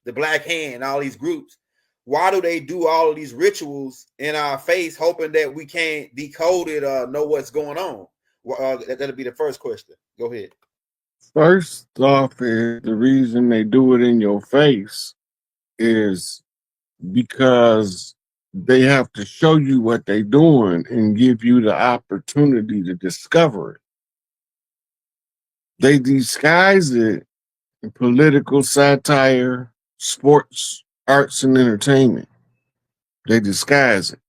the Black Hand, all these groups, why do they do all of these rituals in our face, hoping that we can't decode it or know what's going on? That'll be the first question. Go ahead. First off, is the reason they do it in your face is because they have to show you what they're doing and give you the opportunity to discover it. They disguise it in political satire, sports, arts, and entertainment. They disguise it.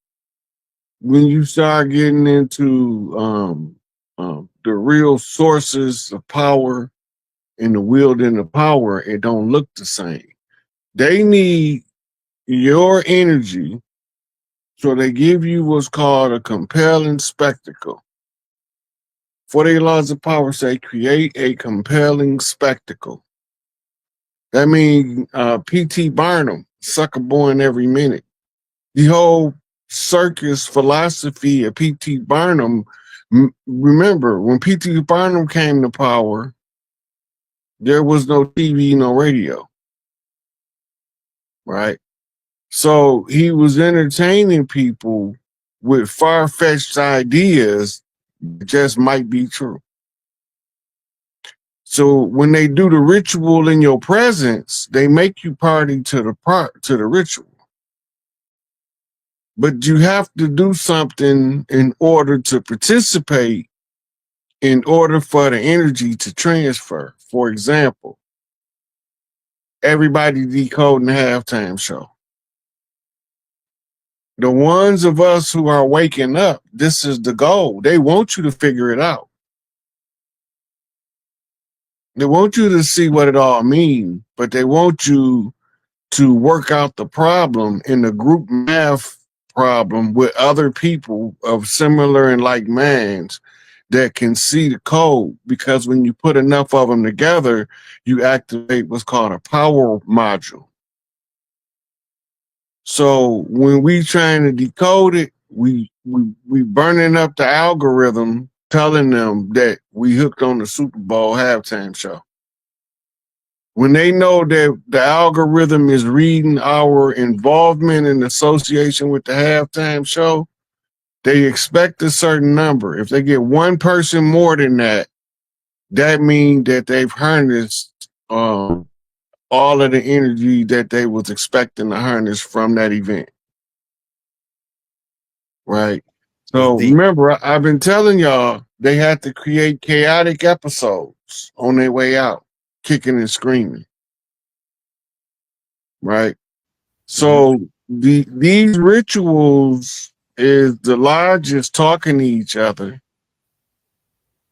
When you start getting into the real sources of power and the wielding of power, it don't look the same. They need your energy, so they give you what's called a compelling spectacle. 48 laws of power say create a compelling spectacle. That means P.T. Barnum, sucker born every minute. The whole circus philosophy of P.T. Barnum, remember, when P.T. Barnum came to power, there was no TV, no radio, right? So he was entertaining people with far-fetched ideas that just might be true. So when they do the ritual in your presence, they make you party to the ritual. But you have to do something in order to participate, in order for the energy to transfer. For example, everybody decoding the halftime show. The ones of us who are waking up, this is the goal. They want you to figure it out. They want you to see what it all means, but they want you to work out the problem in the group math problem with other people of similar and like minds that can see the code, because when you put enough of them together, you activate what's called a power module. So when we trying to decode it, we burning up the algorithm, telling them that we hooked on the Super Bowl halftime show. When they know that the algorithm is reading our involvement and association with the halftime show, they expect a certain number. If they get one person more than that, that means that they've harnessed all of the energy that they was expecting to harness from that event. Right? So remember, I've been telling y'all they had to create chaotic episodes on their way out, kicking and screaming. Right? So these rituals is the lodges talking to each other.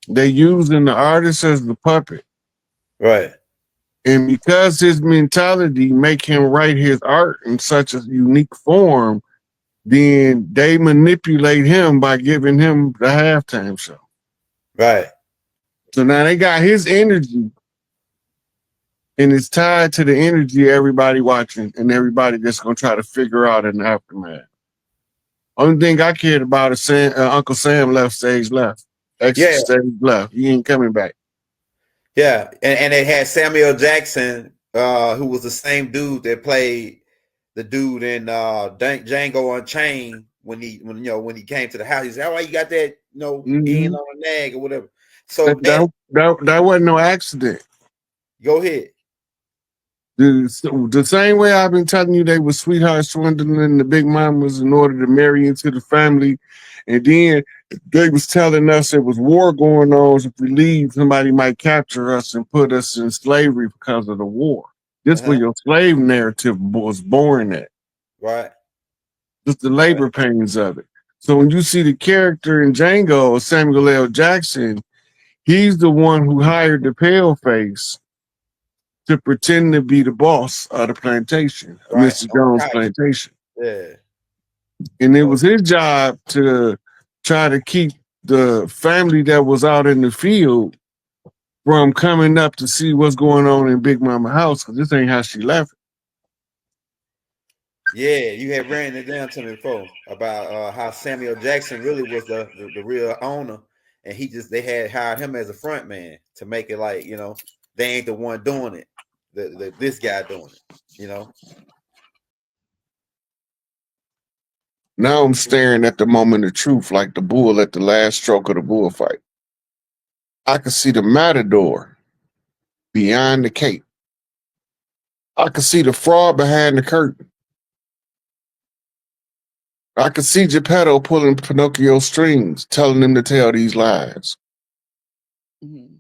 They using the artist as the puppet. Right. And because his mentality make him write his art in such a unique form, then they manipulate him by giving him the halftime show. Right. So now they got his energy, and it's tied to the energy of everybody watching and everybody that's going to try to figure out in the aftermath. Only thing I cared about is Uncle Sam left stage left. Exit stage left. He ain't coming back. Yeah, and they had Samuel Jackson, who was the same dude that played the dude in Django Unchained when he came to the house. He said, "Oh, you got that, in on a nag or whatever." So that wasn't no accident. Go ahead. The same way I've been telling you they were sweetheart swindling the big mamas in order to marry into the family, and then they was telling us there was war going on. So if we leave, somebody might capture us and put us in slavery because of the war. This was your slave narrative was born at. Right. Just the labor pains of it. So when you see the character in Django, Samuel L. Jackson, he's the one who hired the paleface to pretend to be the boss of the plantation, of Mr. Jones' plantation. Yeah. And it was his job to try to keep the family that was out in the field from coming up to see what's going on in Big Mama house, because this ain't how she left it. Yeah, you had ran it down to me before about how Samuel Jackson really was the real owner, and they had hired him as a front man to make it like, they ain't the one doing it, this guy doing it. you know. Now I'm staring at the moment of truth like the bull at the last stroke of the bullfight. I could see the matador beyond the cape. I could see the fraud behind the curtain. I could see Geppetto pulling Pinocchio's strings, telling him to tell these lies. Mm-hmm.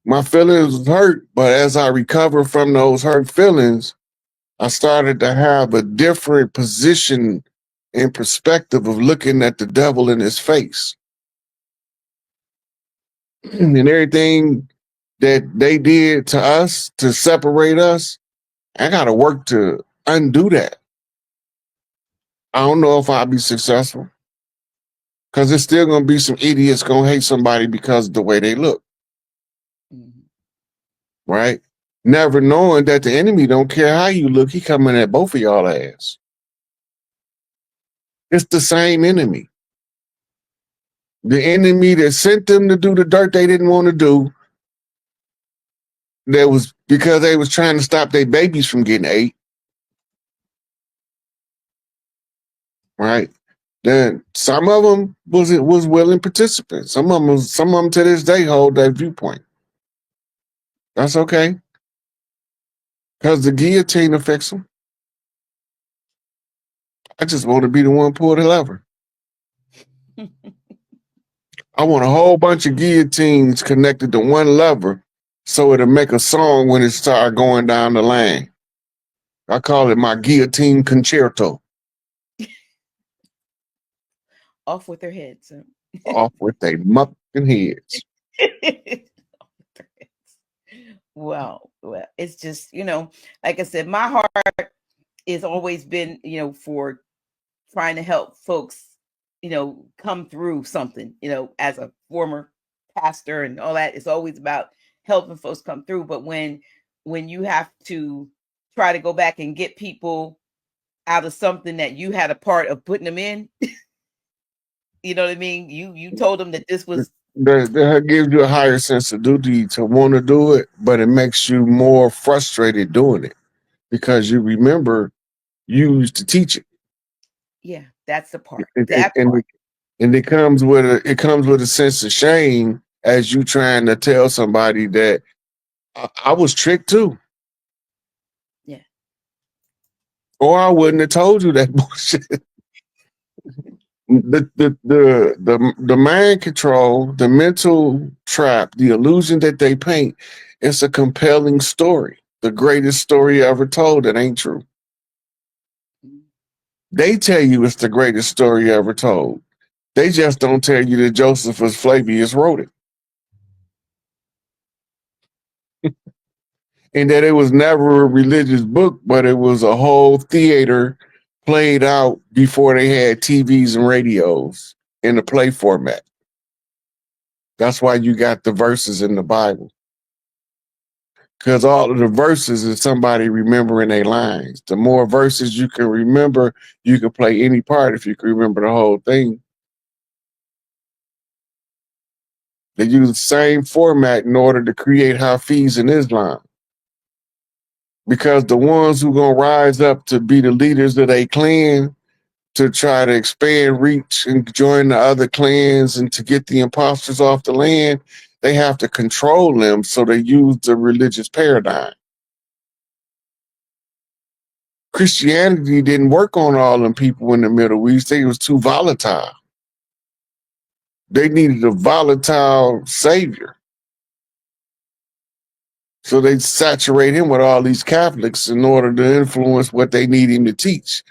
My feelings was hurt, but as I recovered from those hurt feelings, I started to have a different position and perspective of looking at the devil in his face. And everything that they did to us to separate us, I got to work to undo that. I don't know if I'll be successful because there's still going to be some idiots going to hate somebody because of the way they look. Mm-hmm. Right? Never knowing that the enemy don't care how you look, he coming at both of y'all ass. It's the same enemy. The enemy that sent them to do the dirt they didn't want to do, that was because they was trying to stop their babies from getting ate. Right? Then some of them was willing participants. Some of them to this day hold that viewpoint. That's okay. Because the guillotine affects them. I just want to be the one pull the lever. I want a whole bunch of guillotines connected to one lever so it'll make a song when it start going down the line. I call it my Guillotine Concerto. Off with their heads. Off with their mucking heads. Well, it's just, like I said, my heart has always been, for trying to help folks, come through something, as a former pastor and all that. It's always about helping folks come through. But when you have to try to go back and get people out of something that you had a part of putting them in, you know what I mean? You told them that this was. That gives you a higher sense of duty to want to do it, but it makes you more frustrated doing it because you remember you used to teach it. Yeah, that's the part. And Part. It comes with a sense of shame as you trying to tell somebody that I was tricked too. Yeah. Or I wouldn't have told you that bullshit. The mind control, the mental trap, the illusion that they paint, it's a compelling story. The greatest story ever told that ain't true. They tell you it's the greatest story ever told. They just don't tell you that Josephus Flavius wrote it. And that it was never a religious book, but it was a whole theater played out before they had TVs and radios in the play format. That's why you got the verses in the Bible. Because all of the verses is somebody remembering their lines. The more verses you can remember, you can play any part if you can remember the whole thing. They use the same format in order to create Hafiz in Islam. Because the ones who gonna rise up to be the leaders of their clan to try to expand reach and join the other clans and to get the imposters off the land, they have to control them, so they use the religious paradigm. Christianity didn't work on all them people in the Middle East. They was too volatile. They needed a volatile savior. So they saturate him with all these Catholics in order to influence what they need him to teach.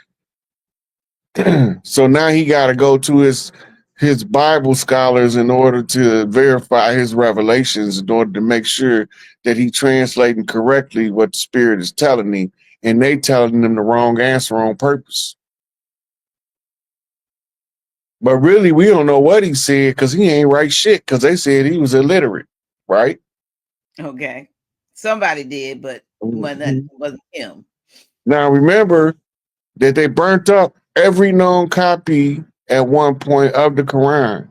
So now he got to go to his Bible scholars in order to verify his revelations, in order to make sure that he translating correctly what the Spirit is telling him, and they telling him the wrong answer on purpose. But really, we don't know what he said because he ain't write shit because they said he was illiterate, right? Okay. Somebody did, but that wasn't him. Now, remember that they burnt up every known copy at one point of the Quran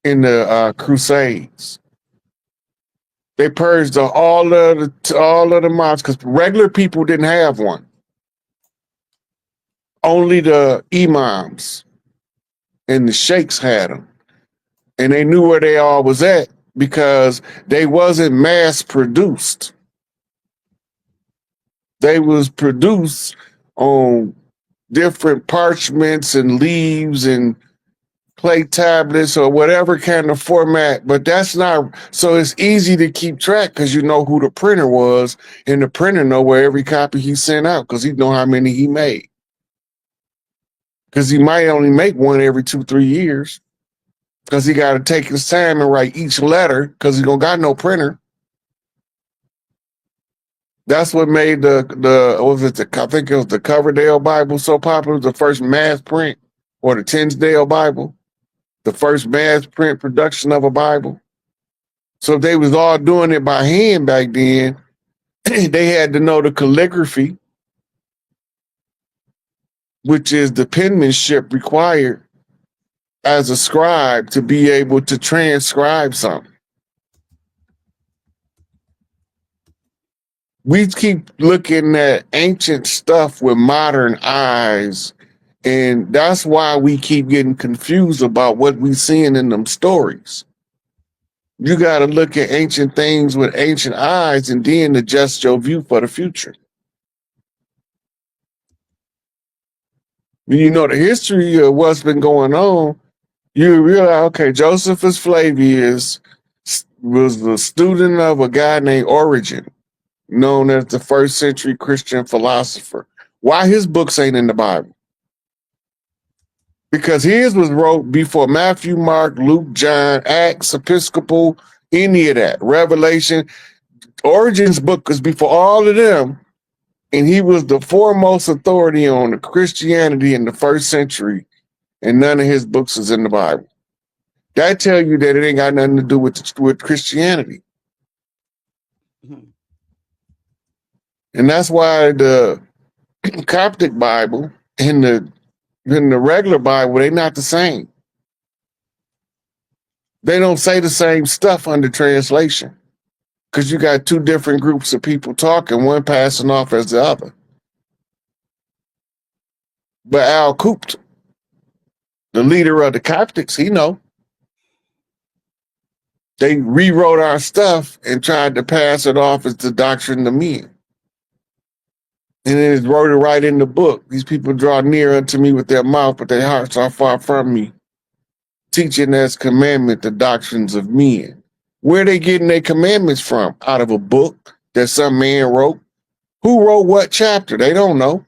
in the Crusades. They purged all of the mosques because regular people didn't have one. Only the imams and the sheikhs had them, and they knew where they all was at because they wasn't mass produced. They was produced on different parchments and leaves and clay tablets or whatever kind of format, but that's not, so it's easy to keep track because you know who the printer was, and the printer know where every copy he sent out because he know how many he made. Because he might only make one every 2-3 years because he got to take his time and write each letter because he don't got no printer. That's what made the I think it was the Coverdale Bible so popular, the first mass print, or the Tinsdale Bible, the first mass print production of a Bible. So if they was all doing it by hand back then, they had to know the calligraphy, which is the penmanship required as a scribe to be able to transcribe something. We keep looking at ancient stuff with modern eyes, and that's why we keep getting confused about what we seeing in them stories. You got to look at ancient things with ancient eyes and then adjust your view for the future. When you know the history of what's been going on, you realize, okay, Josephus Flavius was the student of a guy named Origen, known as the first century Christian philosopher. Why his books ain't in the Bible? Because his was wrote before Matthew, Mark, Luke, John, Acts, Episcopal, any of that. Revelation. Origen's book was before all of them, and he was the foremost authority on the Christianity in the first century, and none of his books is in the Bible. That tell you that it ain't got nothing to do with Christianity. Mm-hmm. And that's why the Coptic Bible and the regular Bible, they're not the same. They don't say the same stuff under translation because you got two different groups of people talking, one passing off as the other. But Al Kupt, the leader of the Coptics, he know. They rewrote our stuff and tried to pass it off as the doctrine of men. And then it wrote it right in the book. These people draw near unto me with their mouth, but their hearts are far from me. Teaching as commandment the doctrines of men. Where are they getting their commandments from? Out of a book that some man wrote? Who wrote what chapter? They don't know.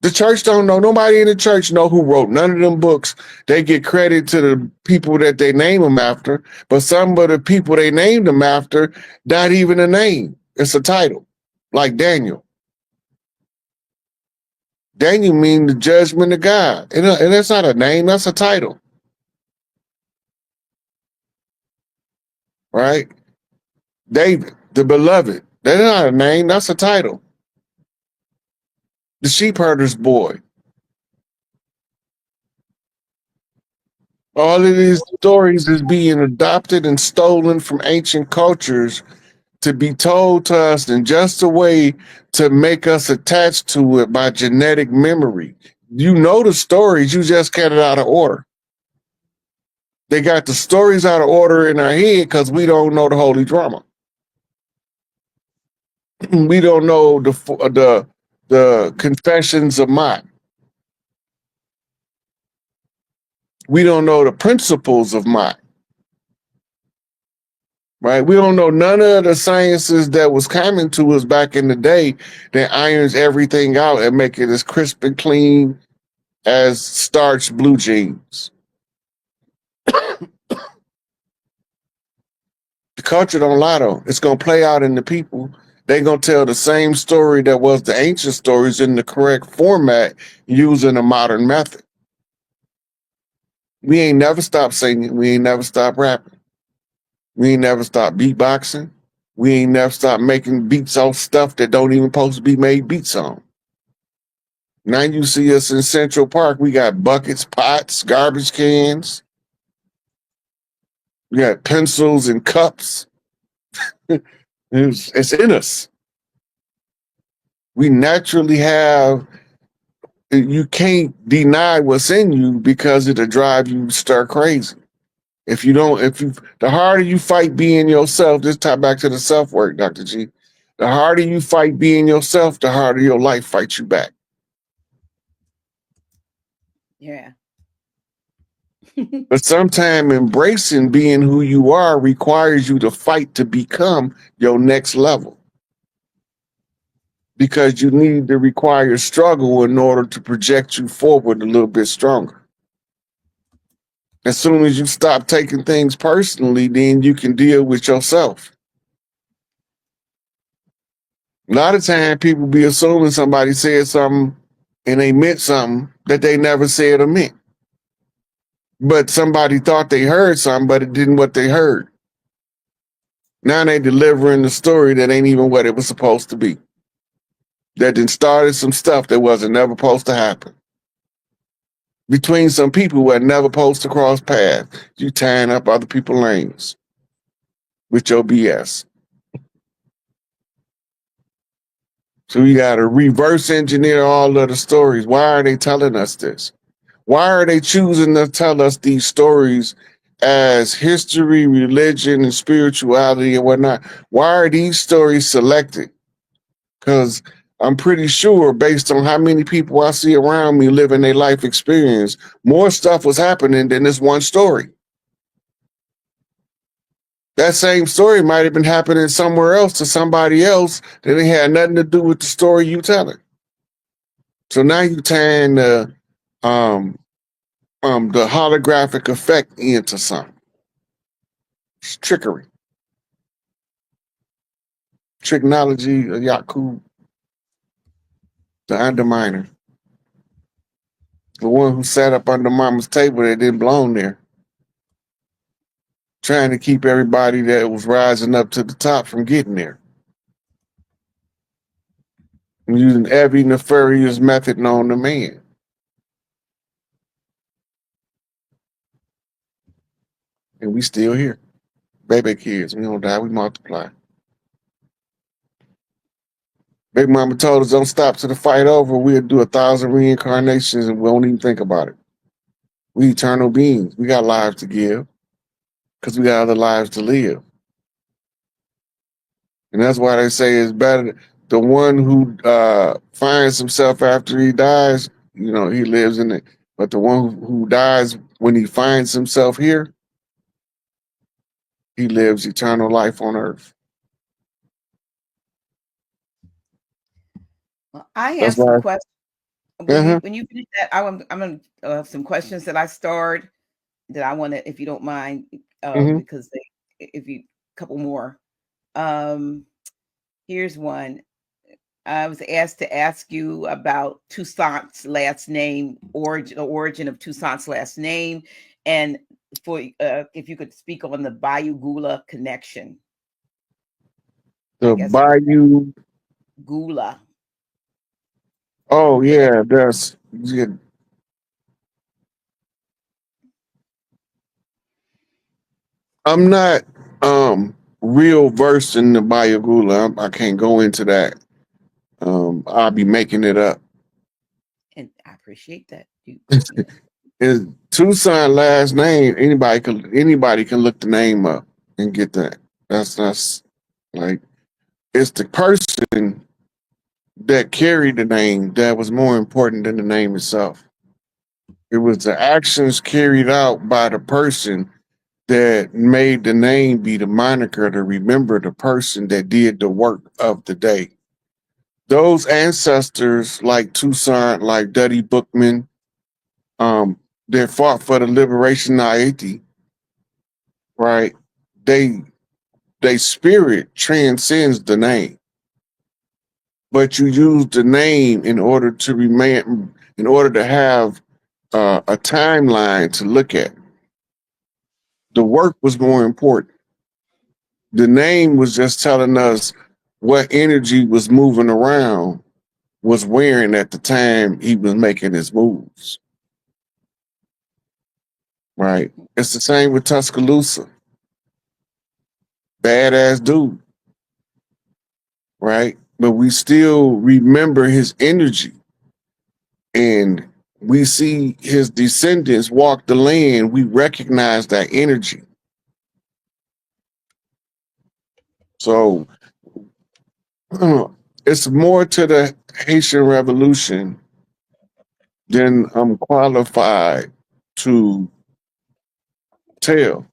The church don't know. Nobody in the church know who wrote none of them books. They get credit to the people that they name them after, but some of the people they named them after, not even a name. It's a title, like Daniel. Daniel means the judgment of God. And that's not a name, that's a title. Right? David, the beloved. That's not a name, that's a title. The sheep herder's boy. All of these stories is being adopted and stolen from ancient cultures to be told to us in just a way to make us attached to it by genetic memory. You know the stories, you just get it out of order. They got the stories out of order in our head because we don't know the holy drama. We don't know the confessions of Mott. We don't know the principles of Mott. Right? We don't know none of the sciences that was common to us back in the day that irons everything out and make it as crisp and clean as starched blue jeans. The culture don't lie though. It's going to play out in the people. They're going to tell the same story that was the ancient stories in the correct format using a modern method. We ain't never stopped singing. We ain't never stopped rapping. We ain't never stopped beatboxing. We ain't never stopped making beats off stuff that don't even supposed to be made beats on. Now you see us in Central Park, we got buckets, pots, garbage cans. We got pencils and cups. It's in us. We naturally have. You can't deny what's in you because it'll drive you stir crazy. If you don't, the harder you fight being yourself, this tie back to the self work, Dr. G. The harder you fight being yourself, the harder your life fights you back. Yeah. But sometimes embracing being who you are requires you to fight to become your next level. Because you need to require struggle in order to project you forward a little bit stronger. As soon as you stop taking things personally, then you can deal with yourself. A lot of time people be assuming somebody said something and they meant something that they never said or meant. But somebody thought they heard something, but it didn't what they heard. Now they delivering the story that ain't even what it was supposed to be. That then started some stuff that wasn't never supposed to happen. Between some people who had never supposed to cross paths, you tying up other people's lanes with your BS. So we got to reverse engineer all of the stories. Why are they telling us this? Why are they choosing to tell us these stories as history, religion, and spirituality and whatnot? Why are these stories selected? Because I'm pretty sure, based on how many people I see around me living their life experience, more stuff was happening than this one story. That same story might have been happening somewhere else to somebody else that it had nothing to do with the story you telling. So now you tying the holographic effect into something. It's trickery. Technology, Yakub, the underminer. The one who sat up under mama's table that didn't belong there. Trying to keep everybody that was rising up to the top from getting there. And using every nefarious method known to man. And we still here. Baby kids, we don't die, we multiply. Big Mama told us don't stop till the fight over. We'll do 1,000 reincarnations and we won't even think about it. We eternal beings. We got lives to give because we got other lives to live. And that's why they say it's better. The one who finds himself after he dies, he lives in it. But the one who dies when he finds himself here, he lives eternal life on earth. Well, I have That's some why. questions. When you finish that, I'm going to have some questions that I starred that I want to, if you don't mind, because if you couple more. Here's one. I was asked to ask you about Toussaint's last name, the origin of Toussaint's last name, and for if you could speak on the Bayou Gula connection. The Bayou Gula. Oh yeah, that's good. I'm not real versed in the Bayou Gula. I can't go into that. I'll be making it up. And I appreciate that. Is Toussaint last name? Anybody can look the name up and get that. That's like it's the person that carried the name that was more important than the name itself. It was the actions carried out by the person that made the name be the moniker to remember the person that did the work of the day. Those ancestors like Toussaint, like Duddy Bookman, that fought for the liberation of Haiti, right? They spirit transcends the name. But you use the name in order to have a timeline to look at. The work was more important. The name was just telling us what energy was moving around, was wearing at the time he was making his moves. Right? It's the same with Tuscaloosa. Badass dude. right? But we still remember his energy, and we see his descendants walk the land. We recognize that energy. So it's more to the Haitian Revolution than I'm qualified to tell,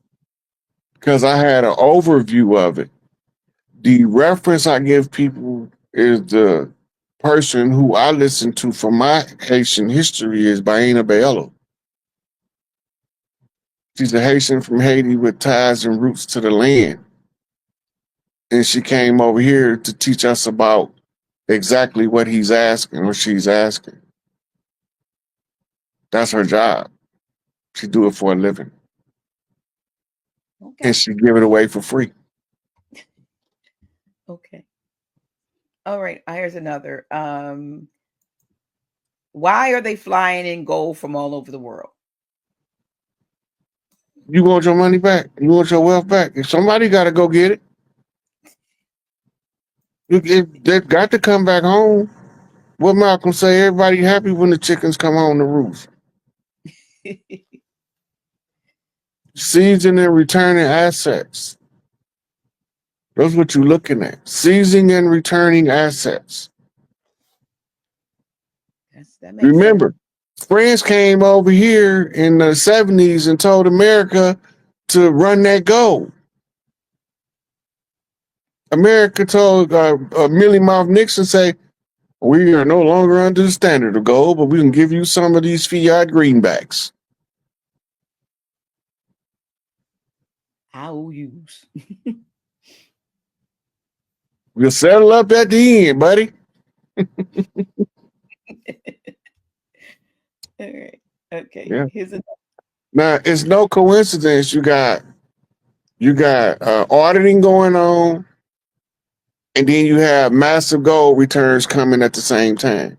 because I had an overview of it. The reference I give people is the person who I listen to for my Haitian history is Baina Bello. She's a Haitian from Haiti with ties and roots to the land. And she came over here to teach us about exactly what he's asking or she's asking. That's her job. She do it for a living. Okay. And she give it away for free. Okay. All right. Here's another. Why are they flying in gold from all over the world? You want your money back? You want your wealth back? If somebody got to go get it, they've got to come back home. What Malcolm say? Everybody happy when the chickens come on the roof. Seizing and returning assets. That's what you're looking at. Seizing and returning assets. That makes Remember, France came over here in the 70s and told America to run that gold. America told Millie Mouth Nixon, say, we are no longer under the standard of gold, but we can give you some of these fiat greenbacks. IOUs. We'll settle up at the end, buddy. All right. Okay. Yeah. Here's another. Now, it's no coincidence you got auditing going on, and then you have massive gold returns coming at the same time.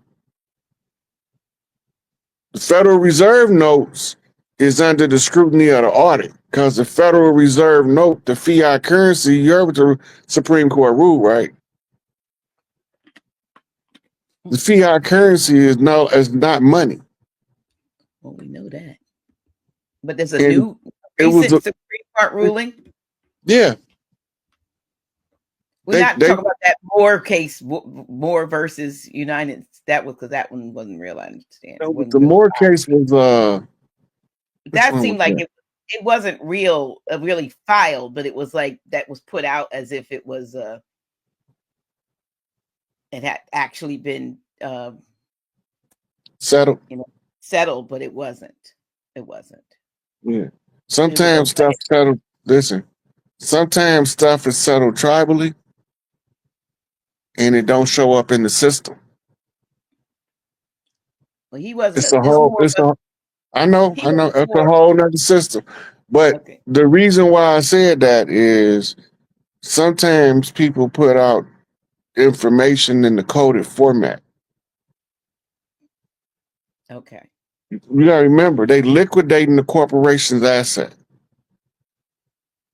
The Federal Reserve notes is under the scrutiny of the audit because the Federal Reserve note, the fiat currency, you heard what the Supreme Court ruled, right? The fiat currency is not money. Well, we know that. But there's a new recent Supreme Court ruling. Yeah. We're not talking about that Moore case, Moore versus United. That was because that one wasn't real. I understand. The Moore case was that seemed like it wasn't really filed, but it was like that was put out as if it was it had actually been settled. Settled, but it wasn't. It wasn't. Yeah. Sometimes stuff settled. Listen, sometimes stuff is settled tribally, and it don't show up in the system. Well, he wasn't. It's a whole. I know. It's a whole nother system. But the reason why I said that is sometimes people put out information in the coded format. Okay. You gotta remember, they liquidating the corporation's asset.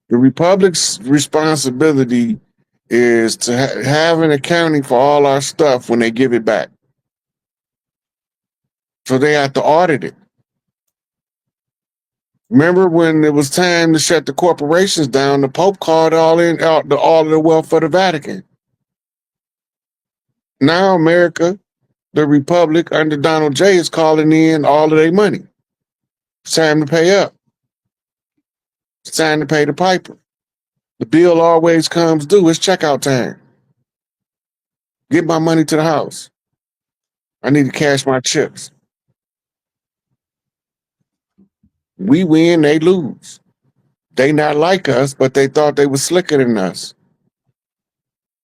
The Republic's responsibility is to have an accounting for all our stuff when they give it back. So they have to audit it. Remember when it was time to shut the corporations down, the Pope called all of the wealth for the Vatican. Now America, the Republic under Donald J, is calling in all of their money. It's time to pay up. It's time to pay the piper. The bill always comes due. It's checkout time. Get my money to the house. I need to cash my chips. We win, they lose. They not like us, but they thought they was slicker than us.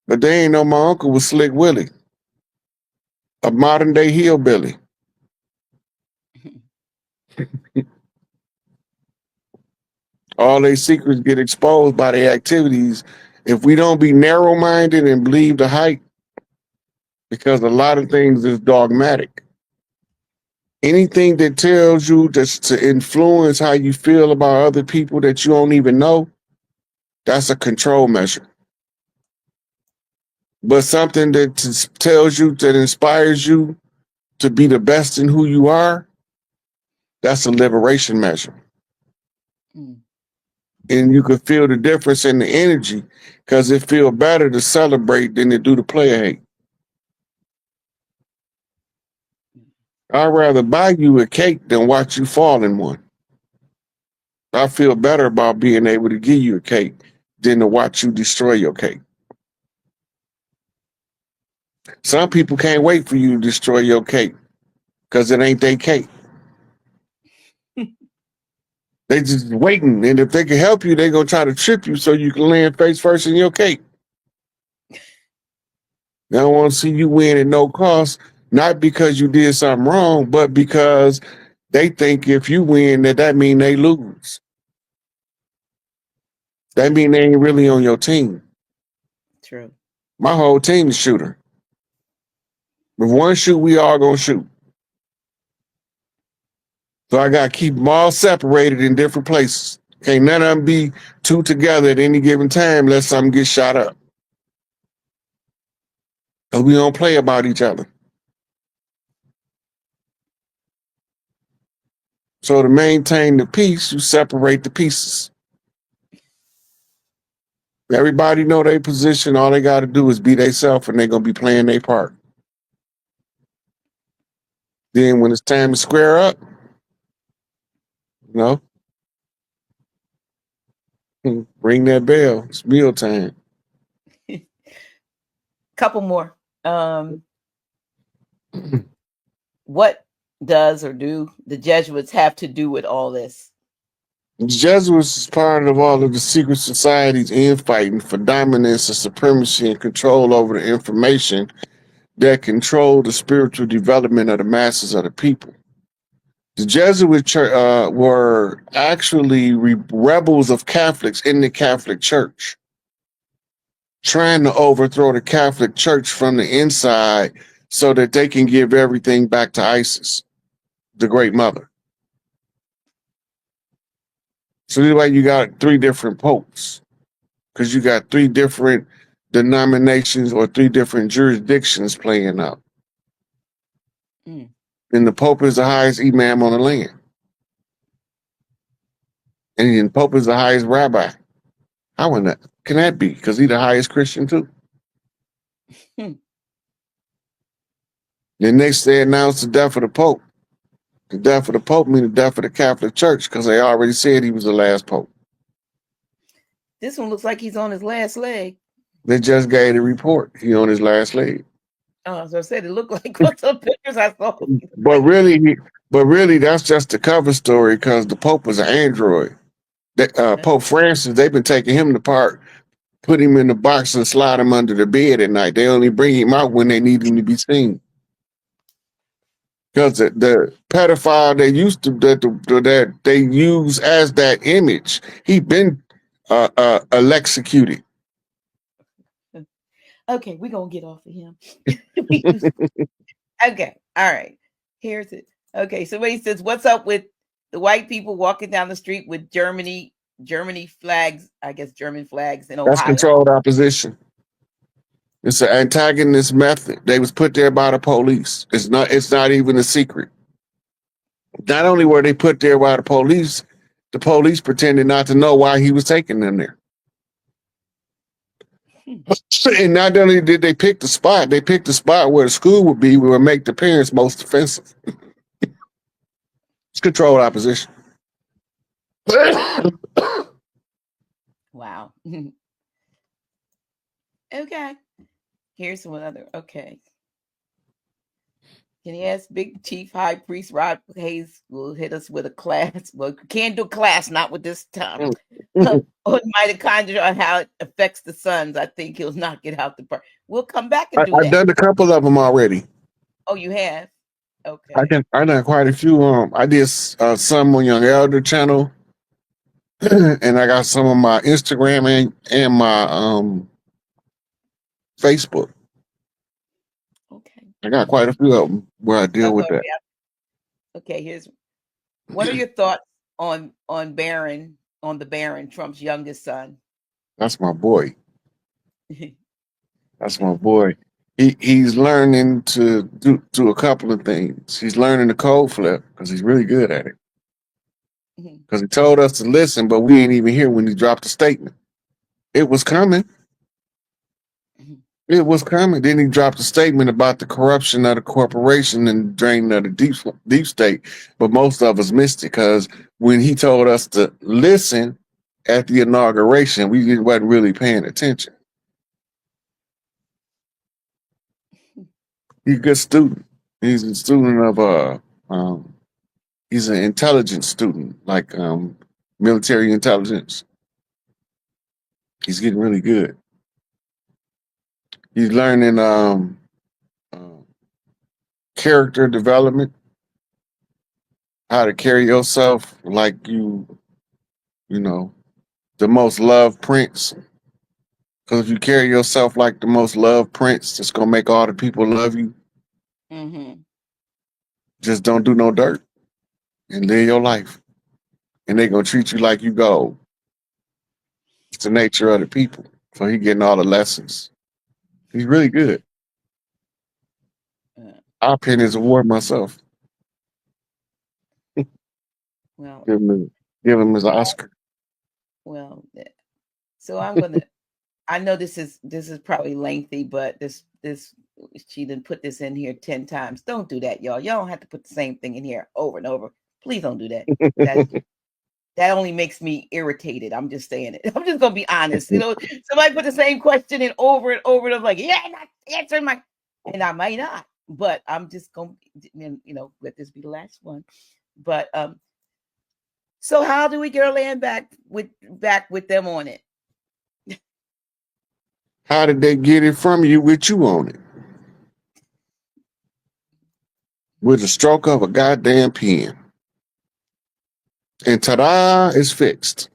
But they ain't know my uncle was Slick Willie, a modern day hillbilly. All their secrets get exposed by their activities. If we don't be narrow-minded and believe the hype, because a lot of things is dogmatic. Anything that tells you just to influence how you feel about other people that you don't even know, that's a control measure. but something that tells you, that inspires you to be the best in who you are, that's a liberation measure. Mm. And you can feel the difference in the energy because it feels better to celebrate than to do the player hate. I'd rather buy you a cake than watch you fall in one. I feel better about being able to give you a cake than to watch you destroy your cake. Some people can't wait for you to destroy your cake because it ain't their cake. They just waiting, and if they can help you, they're gonna try to trip you so you can land face first in your cake. They don't want to see you win at no cost, not because you did something wrong, but because they think if you win, that mean they lose. That mean they ain't really on your team. True. My whole team is shooter. If one shoot, we all gonna shoot. So I gotta keep them all separated in different places. Can't none of them be two together at any given time unless something gets shot up. Because we don't play about each other. So to maintain the peace, you separate the pieces. Everybody know their position. All they got to do is be themselves, and they're gonna be playing their part. Then when it's time to square up, you know, ring that bell. It's meal time. Couple more. What does or do the Jesuits have to do with all this? The Jesuits is part of all of the secret societies infighting for dominance and supremacy and control over the information that control the spiritual development of the masses of the people. The Jesuits were actually rebels of Catholics in the Catholic Church, trying to overthrow the Catholic Church from the inside so that they can give everything back to Isis, the Great Mother. So this is why you got three different popes, because you got three different denominations or three different jurisdictions playing out. Mm. And the Pope is the highest imam on the land. And the Pope is the highest rabbi. How can that be? Because he's the highest Christian too. Hmm. Then next they announced the death of the Pope. The death of the Pope means the death of the Catholic Church because they already said he was the last Pope. This one looks like he's on his last leg. They just gave the report. He on his last leg. Oh, so I said it looked like what's the pictures I saw. But really, that's just the cover story because the Pope was an android. Pope Francis, they've been taking him apart, put him in the box and slide him under the bed at night. They only bring him out when they need him to be seen. Because the pedophile they used to that they use as that image, he been electrocuted. Okay, we're gonna get off of him. Okay, all right. Here's it. Okay, so he says, what's up with the white people walking down the street with Germany flags, I guess German flags in Ohio? That's controlled opposition. It's an antagonist method. They was put there by the police. It's not even a secret. Not only were they put there by the police pretended not to know why he was taking them there. And not only did they pick the spot, they picked the spot where the school would be, would make the parents most offensive. It's controlled opposition. Wow. Okay. Here's one other. Okay. Can you ask Big Chief High Priest Rod Hayes will hit us with a class? Well, can't do class, not with this time. On mitochondria and how it affects the sons. I think he'll knock it out the park. We'll come back and do that. I've done a couple of them already. Oh, you have? Okay. I done quite a few. I did some on Young Elder channel, and I got some on my Instagram and my Facebook. Okay. I got quite a few of them where I deal with that. Okay, what are your thoughts on the Baron, Trump's youngest son? That's my boy. That's my boy. He's learning to do a couple of things. He's learning the code flip because he's really good at it. Because he told us to listen, but we ain't even here when he dropped the statement. It was coming. It was coming. Then he dropped a statement about the corruption of the corporation and draining of the deep state. But most of us missed it because when he told us to listen at the inauguration, we wasn't really paying attention. He's a good student. He's a student of he's an intelligence student, like military intelligence. He's getting really good. He's learning character development, how to carry yourself like you know, the most loved prince. Because if you carry yourself like the most loved prince, it's gonna make all the people love you. Just don't do no dirt and live your life, and they're gonna treat you like you gold. It's the nature of the people. So he getting all the lessons. He's really good. I'll pin his award myself. Well, Give him his Oscar. well, so I'm gonna. I know this is probably lengthy, but this she didn't put this in here 10 times. Don't do that, y'all. Y'all don't have to put the same thing in here over and over. Please don't do that. That only makes me irritated. I'm just saying it. I'm just gonna be honest. You know, somebody put the same question in over and over, and I'm like, yeah, not answering my, and I might not, but I'm just gonna, let this be the last one. But so how do we get our land back with them on it? How did they get it from you with you on it? With the stroke of a goddamn pen. And ta-da, it's fixed.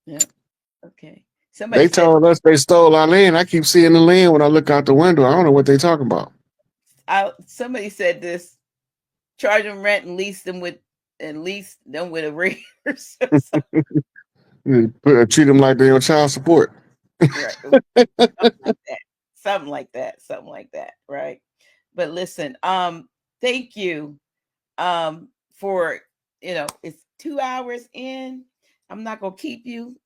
Yeah. Okay. They told us they stole our land. I keep seeing the land when I look out the window. I don't know what they're talking about. Somebody said this: charge them rent and lease them with arrears. Treat them like they're on child support. Right. Something like that. Right. But listen, thank you for, it's 2 hours in. I'm not gonna keep you.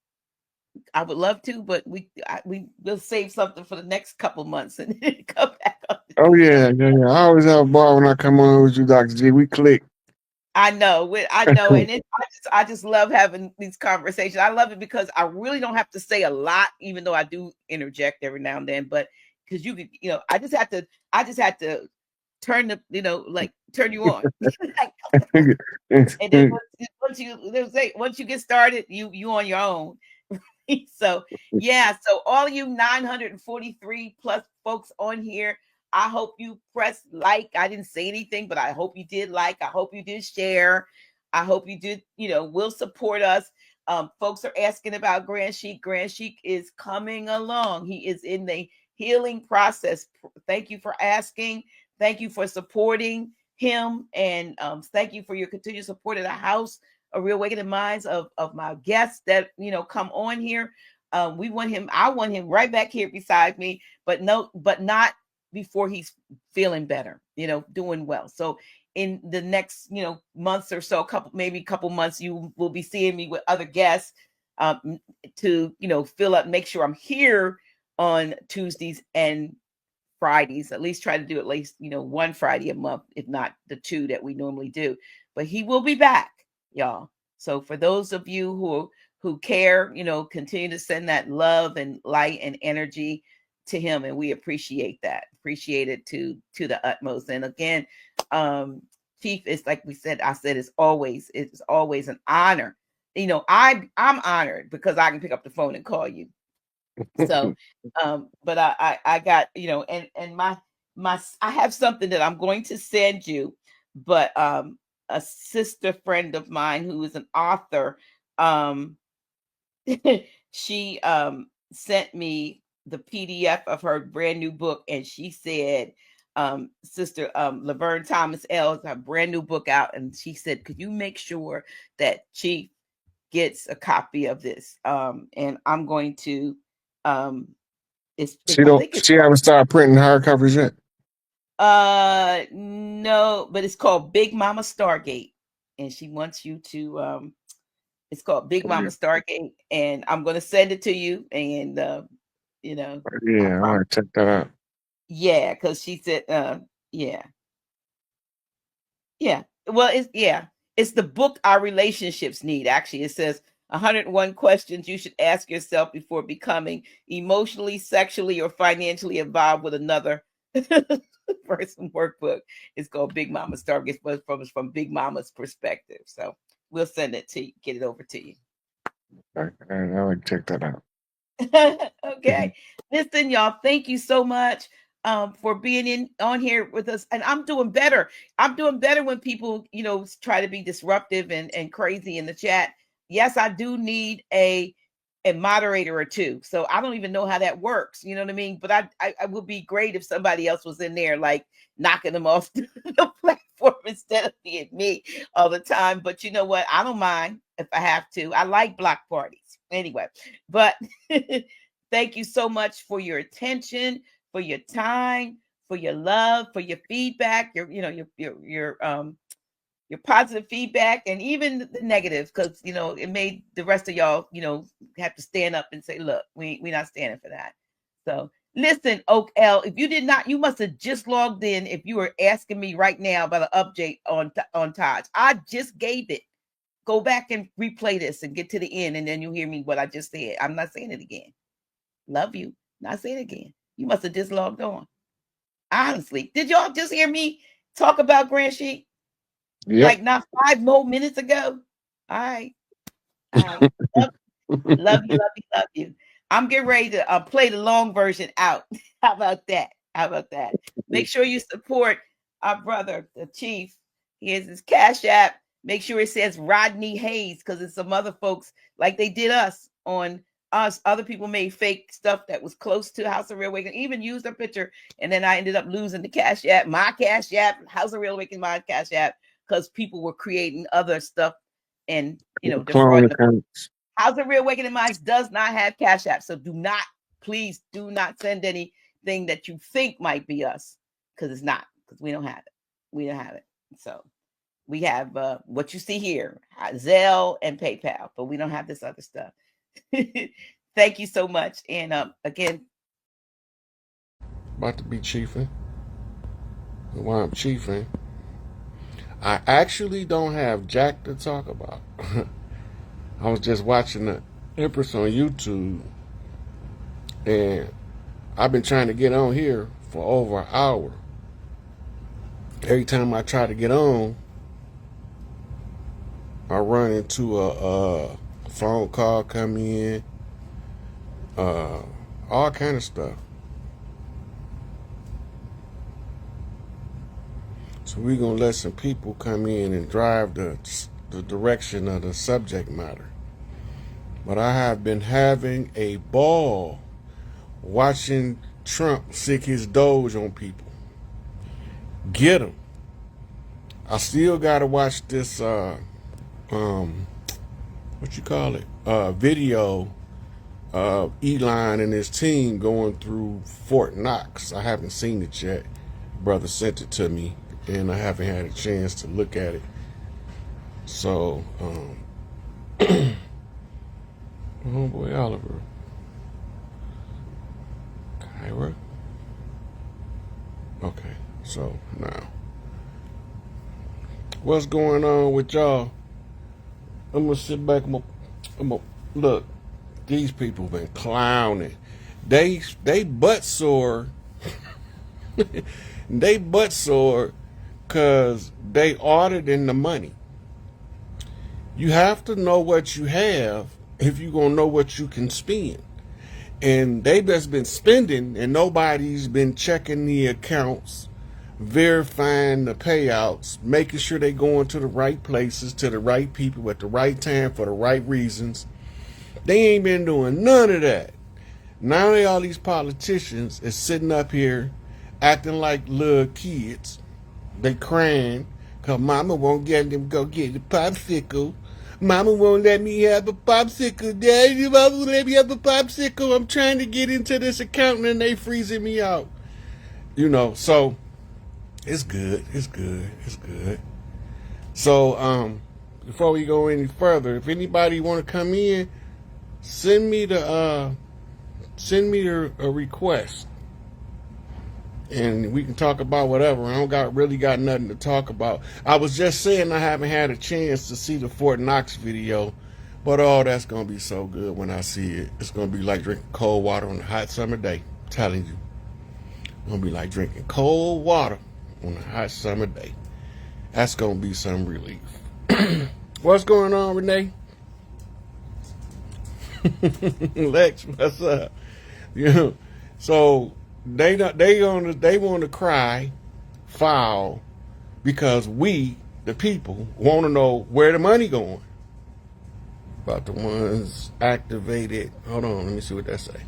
I would love to, but we'll save something for the next couple months and then come back on. Oh yeah. I always have a bar when I come on with you, Dr. G. We click. I know, and I just love having these conversations. I love it because I really don't have to say a lot, even though I do interject every now and then. But because you could, I just had to turn turn you on. And then once you get started, you on your own. So yeah, so all you 943 plus folks on here, I hope you press like. I didn't say anything, but I hope you did like. I hope you did share. I hope you did, will support us. Folks are asking about Grand Sheik. Grand Sheik is coming along. He is in the healing process. Thank you for asking. Thank you for supporting him. And thank you for your continued support of the house, A Real Awakening Minds, of my guests that, come on here. I want him right back here beside me, but not before he's feeling better, doing well. So in the next, months or so, couple months, you will be seeing me with other guests to, fill up, make sure I'm here on Tuesdays and Fridays, at least try to do at least, one Friday a month, if not the two that we normally do. But he will be back, y'all. So for those of you who care, continue to send that love and light and energy to him, and we appreciate that. Appreciate it to the utmost. And again, Chief, it's like I said, it's always an honor. I'm honored because I can pick up the phone and call you. So but I got, and my I have something that I'm going to send you, but a sister friend of mine who is an author, she sent me the PDF of her brand new book, and she said, Sister Laverne Thomas L. has a brand new book out, and she said, could you make sure that Chief gets a copy of this. And I'm going to She I don't. think it's She haven't started printing hardcovers yet. no, but it's called Big Mama Stargate, and she wants you to it's called Big Mama Stargate, and I'm going to send it to you, and you know, Yeah, all right, check that out. yeah, because she said yeah. Well, it's the book our relationships need. Actually, it says 101 questions you should ask yourself before becoming emotionally, sexually, or financially involved with another person. Workbook. It's called Big Mama Stargate, but from Big Mama's perspective. So we'll send it to you, get it over to you. All right, I'll check that out. Okay. Listen, y'all, thank you so much for being on here with us. And I'm doing better. I'm doing better when people, try to be disruptive and crazy in the chat. Yes, I do need a moderator or two. So I don't even know how that works. You know what I mean? But I would be great if somebody else was in there, like knocking them off the platform instead of being me all the time. But you know what? I don't mind if I have to. I like block parties anyway. But thank you so much for your attention, for your time, for your love, for your feedback, your positive feedback, and even the negative, because it made the rest of y'all have to stand up and say, look, we're not standing for that. So listen, Oak L, if you did not, you must have just logged in if you were asking me right now about an update on Taj. I just gave it. Go back and replay this and get to the end, and then you'll hear me what I just said. I'm not saying it again. Love you. Not saying it again. You must have just logged on. Honestly, did y'all just hear me talk about Grand Sheik? Yep. Like not 5 more minutes ago? All right. Love you. I'm getting ready to play the long version out. How about that? Make sure you support our brother, the Chief. Here's his Cash App. Make sure it says Rodney Hayes, because it's some other folks like they did us on us. Other people made fake stuff that was close to House of Real Awakening, even used a picture, and then I ended up losing the Cash App, my Cash App, House of Real Awakening, my Cash App, because people were creating other stuff and defraud the House of Real Awakening Minds does not have Cash App. So please do not send anything that you think might be us, because it's not, because we don't have it. So we have what you see here, Zelle and PayPal, but we don't have this other stuff. Thank you so much. And again, about to be chiefing. While I'm chiefing, I actually don't have jack to talk about. I was just watching the Empress on YouTube, and I've been trying to get on here for over an hour. Every time I try to get on, I run into a phone call come in, all kind of stuff. So we're gonna let some people come in and drive the direction of the subject matter. But I have been having a ball watching Trump sick his doge on people. Get him. I still gotta watch this video of Elon and his team going through Fort Knox. I haven't seen it yet. Brother sent it to me, and I haven't had a chance to look at it. So, homeboy Oliver, Kyra. Okay, so now, what's going on with y'all? I'm gonna sit back. I'm gonna look. These people been clowning. They butt sore. They butt sore because they auditing the money. You have to know what you have if you're gonna know what you can spend. And they just been spending, and nobody's been checking the accounts, verifying the payouts, making sure they going to the right places, to the right people at the right time for the right reasons. They ain't been doing none of that. Now all these politicians is sitting up here acting like little kids. They crying because mama won't get them go get the popsicle. Mama won't let me have a popsicle. Daddy, Mama won't let me have a popsicle. I'm trying to get into this account and they freezing me out. You know, so it's good. It's good. It's good. So, before we go any further, if anybody want to come in, send me a request, and we can talk about whatever. I don't really got nothing to talk about. I was just saying I haven't had a chance to see the Fort Knox video, but oh, that's gonna be so good when I see it. It's gonna be like drinking cold water on a hot summer day. I'm telling you, it's gonna be like drinking cold water on a hot summer day. That's gonna be some relief. What's going on, Renee? Lex, what's up? You know, so they want to cry foul because we, the people, want to know where the money going. About the ones activated. Hold on, let me see what that say.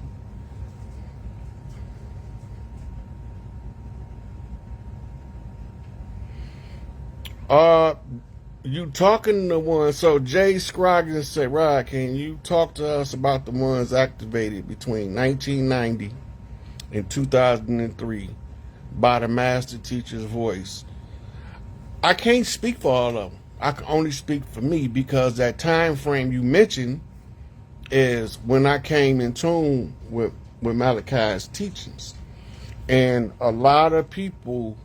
You talking to one? So Jay Scroggins said, Rod, can you talk to us about the ones activated between 1990 and 2003 by the master teacher's voice? I can't speak for all of them. I can only speak for me because that time frame you mentioned is when I came in tune with Malachi's teachings. And a lot of people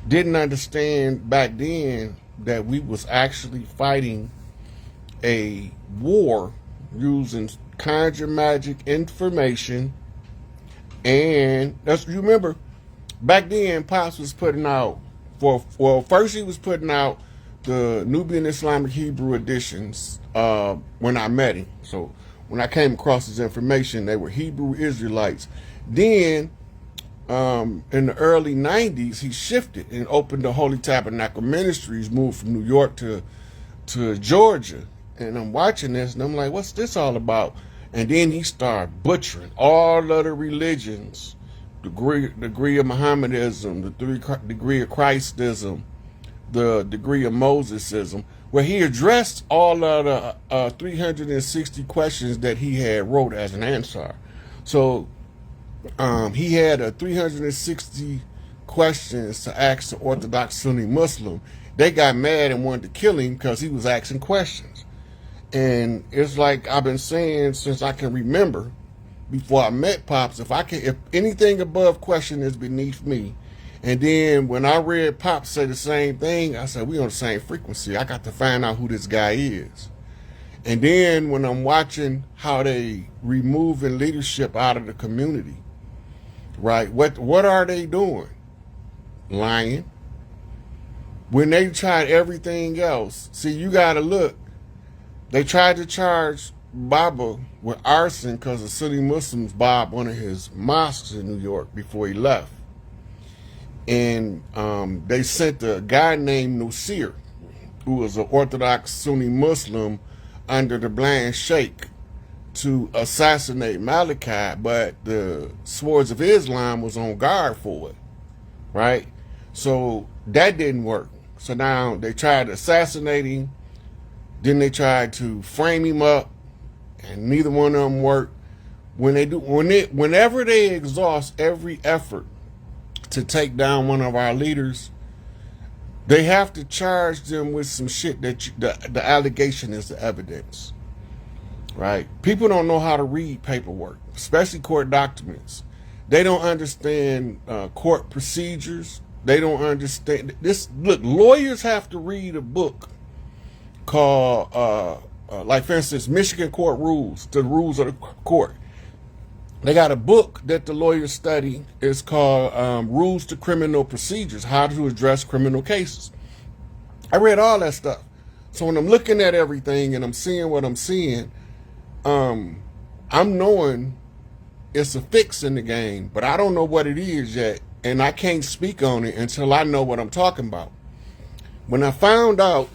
didn't understand back then that we was actually fighting a war using conjure magic information. And that's, you remember back then Pops was putting out first he was putting out the Nubian Islamic Hebrew editions when I met him. So when I came across his information, they were Hebrew Israelites. Then in the early 90s, he shifted and opened the Holy Tabernacle Ministries, moved from New York to Georgia. And I'm watching this and I'm like, what's this all about? And then he started butchering all of the religions, the degree of Mohammedism, the degree of Christism, the degree of Mosesism, where he addressed all of the 360 questions that he had wrote as an answer. So he had a 360 questions to ask the Orthodox Sunni Muslim. They got mad and wanted to kill him because he was asking questions. And it's like I've been saying since I can remember, before I met Pops, if anything above question is beneath me. And then when I read Pops say the same thing, I said, we on the same frequency. I got to find out who this guy is. And then when I'm watching how they removing leadership out of the community, right? What are they doing? Lying. When they tried everything else, see, you got to look. They tried to charge Baba with arson because the Sunni Muslims bombed one of his mosques in New York before he left. And they sent a guy named Nusir, who was an Orthodox Sunni Muslim under the Blind Sheikh, to assassinate Malachi, but the Swords of Islam was on guard for it, right? So that didn't work. So now they tried to assassinate him, then they tried to frame him up, and neither one of them worked. Whenever they exhaust every effort to take down one of our leaders, they have to charge them with some shit that the allegation is the evidence. Right? People don't know how to read paperwork, especially court documents. They don't understand court procedures. They don't understand this. Look, lawyers have to read a book called, like for instance, Michigan Court Rules, the rules of the court. They got a book that the lawyers study. It's called Rules to Criminal Procedures, How to Address Criminal Cases. I read all that stuff. So when I'm looking at everything and I'm seeing what I'm seeing, I'm knowing it's a fix in the game, but I don't know what it is yet, and I can't speak on it until I know what I'm talking about. When I found out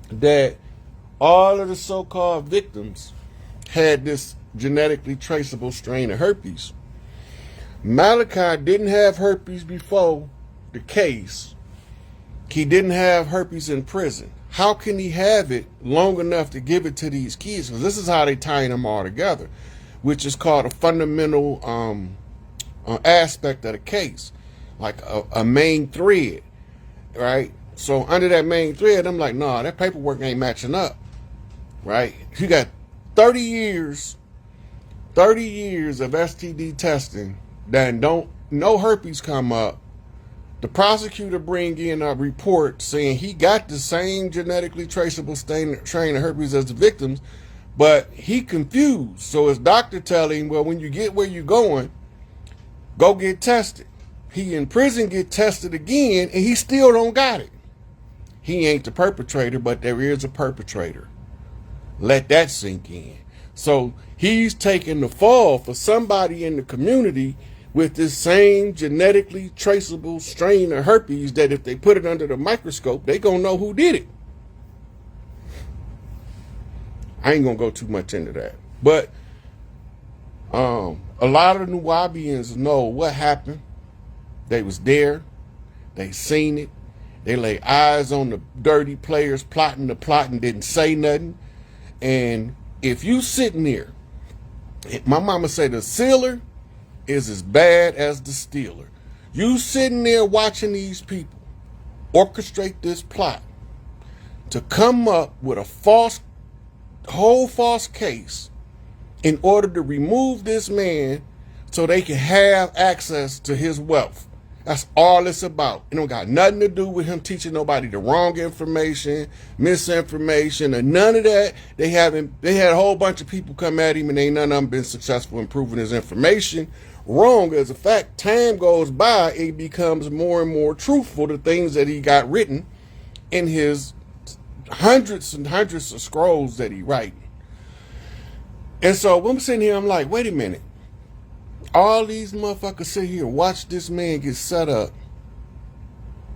that all of the so-called victims had this genetically traceable strain of herpes, Malachi didn't have herpes before the case, He didn't have herpes in prison. How can he have it long enough to give it to these kids? Because this is how they tie them all together, which is called a fundamental aspect of the case, like a main thread, right? So under that main thread, I'm like, nah, that paperwork ain't matching up, right? You got 30 years of STD testing that no herpes come up. The prosecutor bring in a report saying he got the same genetically traceable strain of herpes as the victims, but he confused. So his doctor telling him, well, when you get where you're going, go get tested. He in prison get tested again, and he still don't got it. He ain't the perpetrator, but there is a perpetrator. Let that sink in. So he's taking the fall for somebody in the community with this same genetically traceable strain of herpes that if they put it under the microscope, they gonna know who did it. I ain't gonna go too much into that. But a lot of the Nubians know what happened. They was there. They seen it. They lay eyes on the dirty players plotting the plot and didn't say nothing. And if you sitting there, my mama say the sealer is as bad as the stealer. You sitting there watching these people orchestrate this plot to come up with a whole false case in order to remove this man so they can have access to his wealth. That's all it's about. It don't got nothing to do with him teaching nobody the wrong information, misinformation, and none of that. They had a whole bunch of people come at him and ain't none of them been successful in proving his information wrong. As a fact, time goes by, it becomes more and more truthful, the things that he got written in his hundreds and hundreds of scrolls that he write. And so when I'm sitting here, I'm like, wait a minute. All these motherfuckers sit here and watch this man get set up.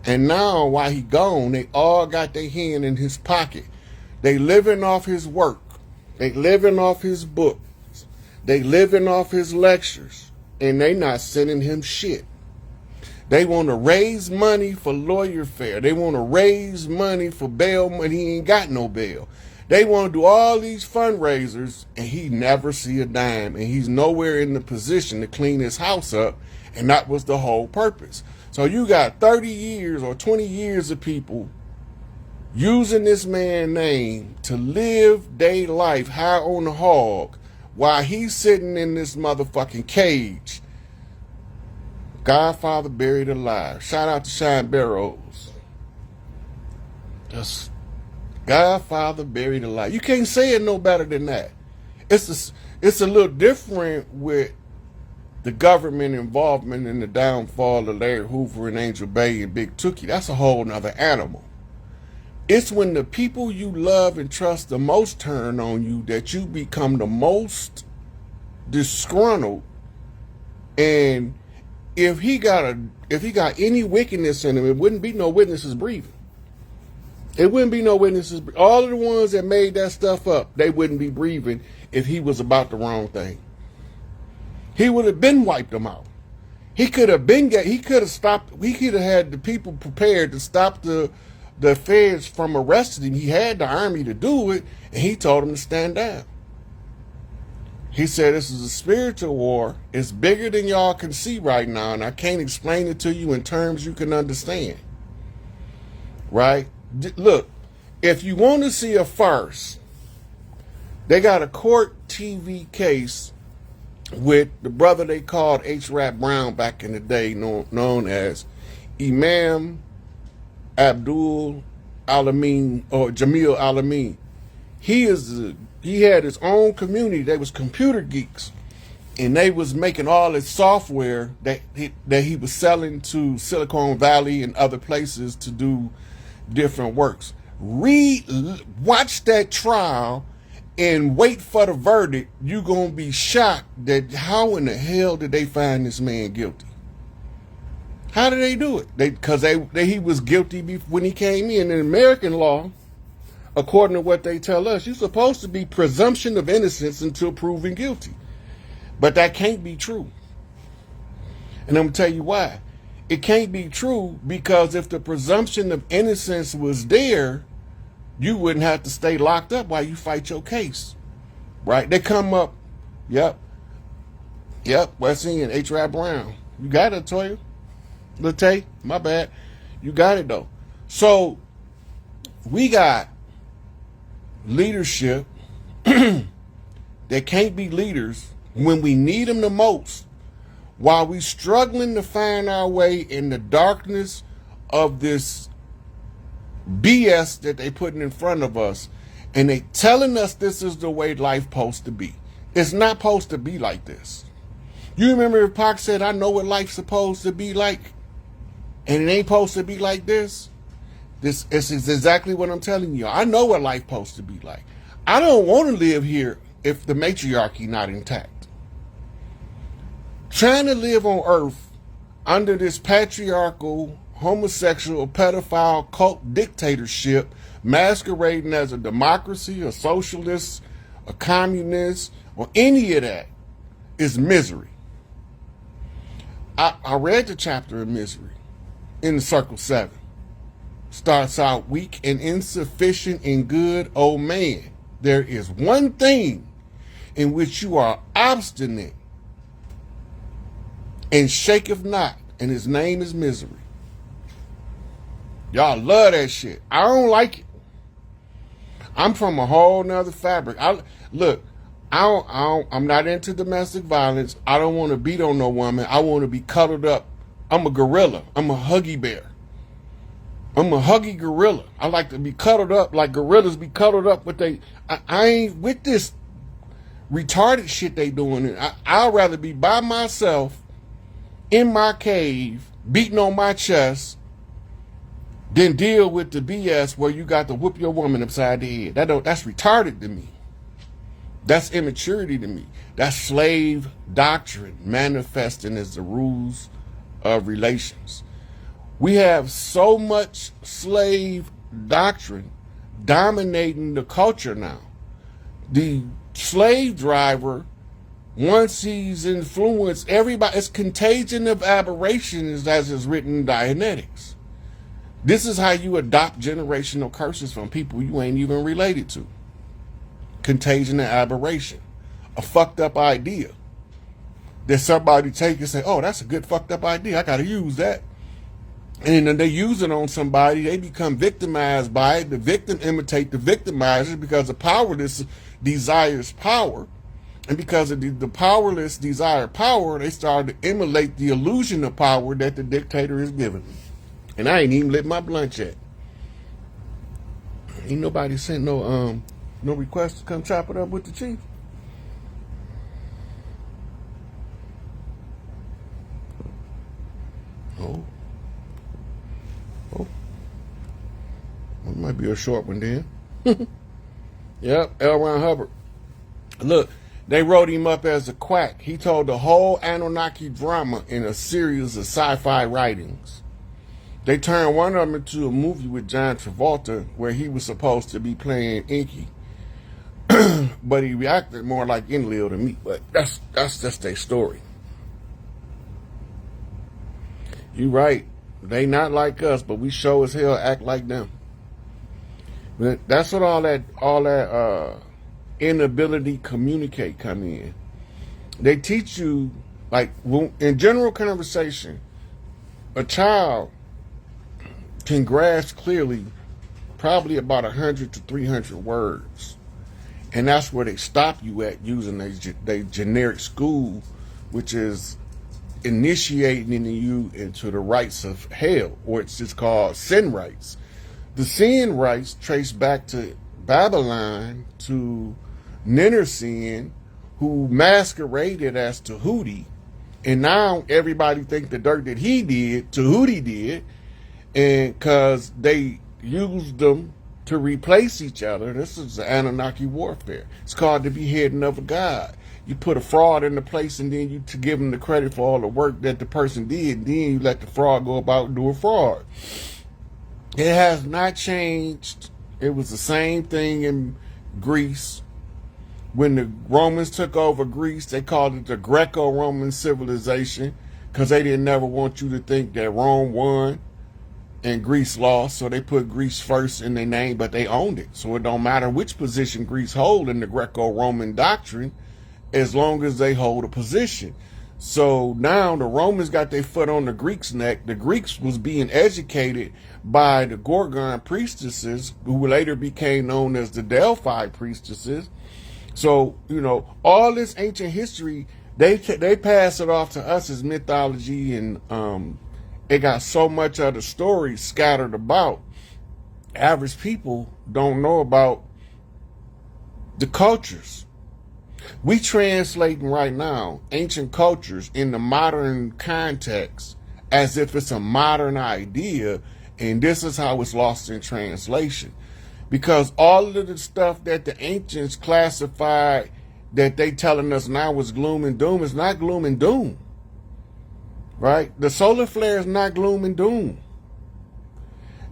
And now, while he gone, they all got their hand in his pocket. They living off his work. They living off his books. They living off his lectures. And they not sending him shit. They want to raise money for lawyer fare. They want to raise money for bail, but he ain't got no bail. They want to do all these fundraisers, and he never see a dime, and he's nowhere in the position to clean his house up, and that was the whole purpose. So you got 30 years or 20 years of people using this man's name to live their life high on the hog while he's sitting in this motherfucking cage. Godfather buried alive. Shout out to Shine Barrows. Just Godfather buried alive. You can't say it no better than that. It's a little different with the government involvement in the downfall of Larry Hoover and Angel Bay and Big Tookie. That's a whole nother animal. It's when the people you love and trust the most turn on you that you become the most disgruntled. And if he got any wickedness in him, it wouldn't be no witnesses breathing. It wouldn't be no witnesses. All of the ones that made that stuff up, they wouldn't be breathing if he was about the wrong thing. He would have been wiped them out. He could have stopped. He could have had the people prepared to stop the feds from arresting him. He had the army to do it, and he told them to stand down. He said, this is a spiritual war. It's bigger than y'all can see right now, and I can't explain it to you in terms you can understand. Right? Look, if you want to see a farce, they got a court TV case with the brother they called H. Rap Brown back in the day, known as Imam Abdul Alamin or Jamil Alamin. He had his own community. They was computer geeks, and they was making all this software that he was selling to Silicon Valley and other places to do different works. Watch that trial and wait for the verdict. You're gonna be shocked that how in the hell did they find this man guilty? How did they do it? Because he was guilty when he came in. In American law, according to what they tell us, you're supposed to be presumption of innocence until proven guilty. But that can't be true. And I'm gonna tell you why. it can't be true, because if the presumption of innocence was there, you wouldn't have to stay locked up while you fight your case, right? They come up, yep, Wesley and H. Rap Brown. You got it, Toya. Latte, my bad. You got it, though. So, we got leadership that can't be leaders when we need them the most, while we struggling to find our way in the darkness of this BS that they putting in front of us, and they telling us this is the way life supposed to be. It's not supposed to be like this. You remember if Pac said, I know what life's supposed to be like, and it ain't supposed to be like this? This is exactly what I'm telling you. I know what life's supposed to be like. I don't want to live here if the matriarchy not intact. Trying to live on earth under this patriarchal, homosexual, pedophile cult dictatorship masquerading as a democracy, a socialist, a communist, or any of that is misery. I read the chapter of misery in the Circle 7. Starts out weak and insufficient and good, oh man. There is one thing in which you are obstinate and shaketh not, and his name is misery. Y'all love that shit. I don't like it. I'm from a whole nother fabric. I'm not into domestic violence. I don't want to beat on no woman. I want to be cuddled up. I'm a gorilla. I'm a huggy bear. I'm a huggy gorilla. I like to be cuddled up like gorillas be cuddled up, but I ain't with this retarded shit they doing. I'd rather be by myself in my cave, beating on my chest, than deal with the BS where you got to whoop your woman upside the head. That's retarded to me. That's immaturity to me. That's slave doctrine manifesting as the rules of relations. We have so much slave doctrine dominating the culture now. The slave driver, once he's influenced everybody, it's contagion of aberrations, as is written in Dianetics. This is how you adopt generational curses from people you ain't even related to. Contagion and aberration. A fucked up idea that somebody take and say, oh, that's a good fucked up idea. I got to use that. And then they use it on somebody. They become victimized by it. The victim imitate the victimizer because the powerless desires power. And because of the powerless desire power, they start to emulate the illusion of power that the dictator is giving. And I ain't even lit my blunt yet. Ain't nobody sent no request to come chop it up with the chief. Oh. Well, it might be a short one then. Yep, L. Ron Hubbard. Look, they wrote him up as a quack. He told the whole Anunnaki drama in a series of sci-fi writings. They turned one of them into a movie with John Travolta where he was supposed to be playing Inky. But he reacted more like Enlil to me. But that's just their story. You right. They not like us, but we sure as hell act like them. But that's what all that inability to communicate come in. They teach you, like, in general conversation, a child can grasp clearly probably about 100 to 300 words. And that's where they stop you at using their generic school, which is initiating you into the rites of hell, or it's just called sin rites. The sin rites trace back to Babylon, to Ninursin, who masqueraded as Tahuti, and now everybody think the dirt that he did, Tahuti did, and because they used them to replace each other. This is the Anunnaki warfare. It's called the beheading of a god. You put a fraud into place, and then you to give them the credit for all the work that the person did, and then you let the fraud go about doing fraud. It has not changed. It was the same thing in Greece. When the Romans took over Greece, they called it the Greco-Roman civilization because they didn't never want you to think that Rome won and Greece lost, so they put Greece first in their name, but they owned it. So it don't matter which position Greece hold in the Greco-Roman doctrine, as long as they hold a position. So now the Romans got their foot on the Greeks' neck. The Greeks was being educated by the Gorgon priestesses, who later became known as the Delphi priestesses. So, you know, all this ancient history, they pass it off to us as mythology, and it got so much of the story scattered about. Average people don't know about the cultures. We translating right now ancient cultures in the modern context as if it's a modern idea, and this is how it's lost in translation. Because all of the stuff that the ancients classified that they telling us now was gloom and doom is not gloom and doom. Right? The solar flare is not gloom and doom.